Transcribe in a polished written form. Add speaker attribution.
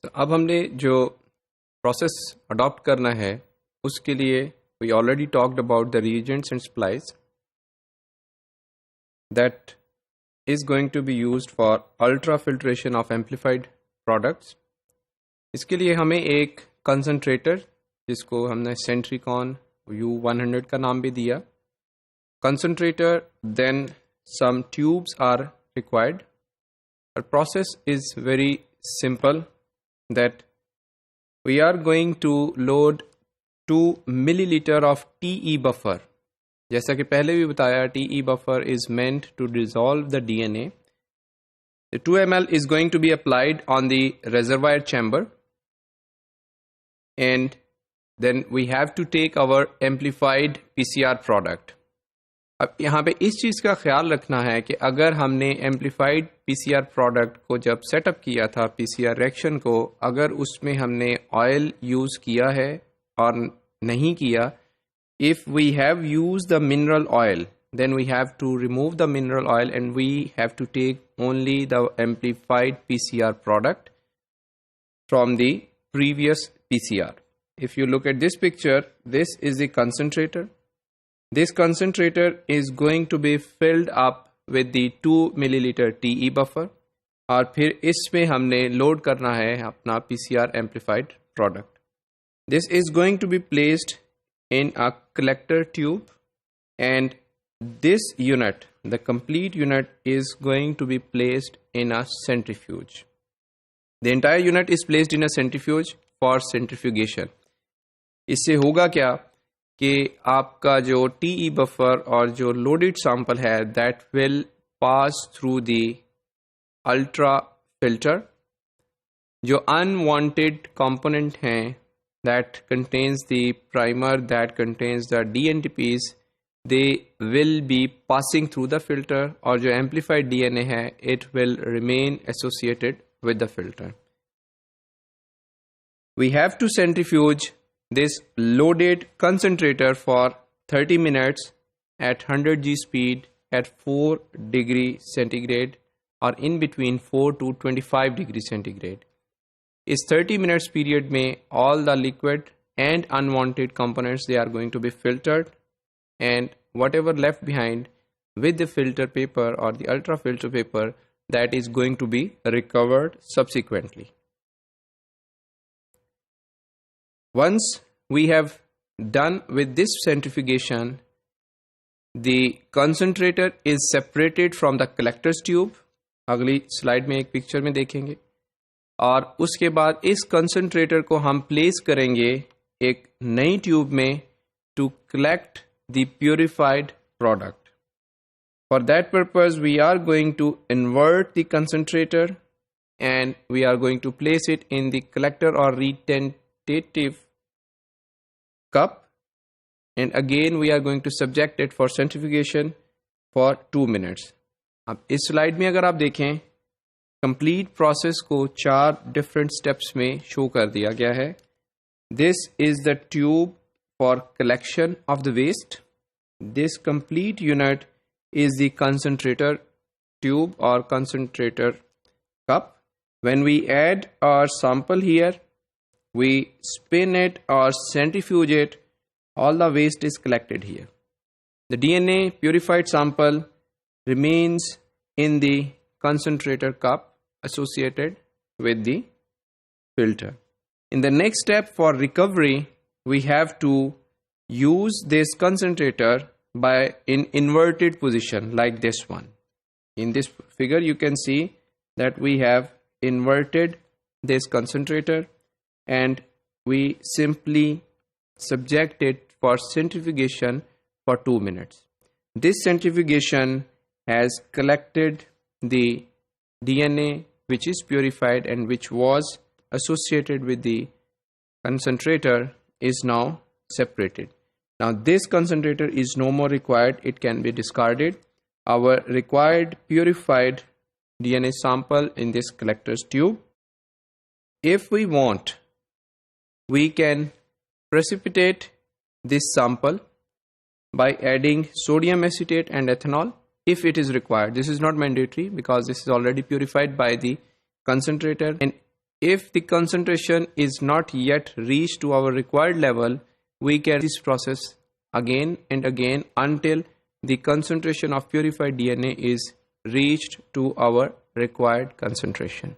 Speaker 1: तो अब हमने जो प्रोसेस अडॉप्ट करना है उसके लिए we already talked about the reagents and supplies that is going to be used for ultrafiltration of amplified products. इसके लिए हमें एक कंसनट्रेटर जिसको हमने सेंट्रिकॉन U100 का नाम भी दिया, concentrator, then some tubes are required. The process is very simple, that we are going to load 2 milliliter of TE buffer. जैसा कि पहले भी बताया, TE buffer is meant to dissolve the DNA. The 2 ml is going to be applied on the reservoir chamber, and then we have to take our amplified PCR product. अब यहाँ पे इस चीज़ का ख्याल रखना है कि अगर हमने एम्पलीफाइड पीसीआर प्रोडक्ट को जब सेटअप किया था, पीसीआर रिएक्शन को, अगर उसमें हमने ऑयल यूज़ किया है और नहीं किया, if we have use the mineral oil, then we have to remove the mineral oil and we have to take only the amplified PCR product from the previous PCR. If you look at this picture, this is the concentrator. This concentrator is going to be filled up with the 2 milliliter TE buffer और फिर इसमें हमने load करना है अपना PCR amplified product. This is going to be placed in a collector tube, and this unit, the complete unit, is going to be placed in a centrifuge. The entire unit is placed in a centrifuge for centrifugation. इससे होगा क्या कि आपका जो TE buffer और जो loaded sample है, that will pass through the ultra filter. जो अनवांटेड कंपोनेंट हैं, that contains the primer, that contains the DNTPs, they will be passing through the filter, और जो amplified DNA है, it will remain associated with the filter. We have to centrifuge this loaded concentrator for 30 minutes at 100 G speed at 4 degree centigrade or in between 4 to 25 degree centigrade. इस 30 minutes period में all the liquid and unwanted components, they are going to be filtered, and whatever left behind with the filter paper or the ultra filter paper, that is going to be recovered subsequently. Once we have done with this centrifugation, the concentrator is separated from the collector's tube. अगली slide में एक picture में देखेंगे. और उसके बाद इस concentrator को हम प्लेस करेंगे एक नई ट्यूब में to collect the purified product. For that purpose, we are going to invert the concentrator and we are going to place it in the collector or retentive cup, and again we are going to subject it for centrifugation for 2 minutes. अब इस slide में अगर आप देखें, complete process को 4 different steps में show कर दिया गया है. This is the tube for collection of the waste. This complete unit is the concentrator tube or concentrator cup. When we add our sample here, we spin it or centrifuge it, all the waste is collected here. The DNA purified sample remains in the concentrator cup associated with the filter. In the next step for recovery, we have to use this concentrator by in inverted position like this one. In this figure you can see that we have inverted this concentrator and we simply subject it for centrifugation for 2 minutes. This centrifugation has collected the DNA which is purified and which was associated with the concentrator is now separated. Now this concentrator is no more required, it can be discarded. Our required purified DNA sample in this collector's tube. If we want, we can precipitate this sample by adding sodium acetate and ethanol if it is required. This is not mandatory because this is already purified by the concentrator, and if the concentration is not yet reached to our required level, we can this process again and again until the concentration of purified DNA is reached to our required concentration.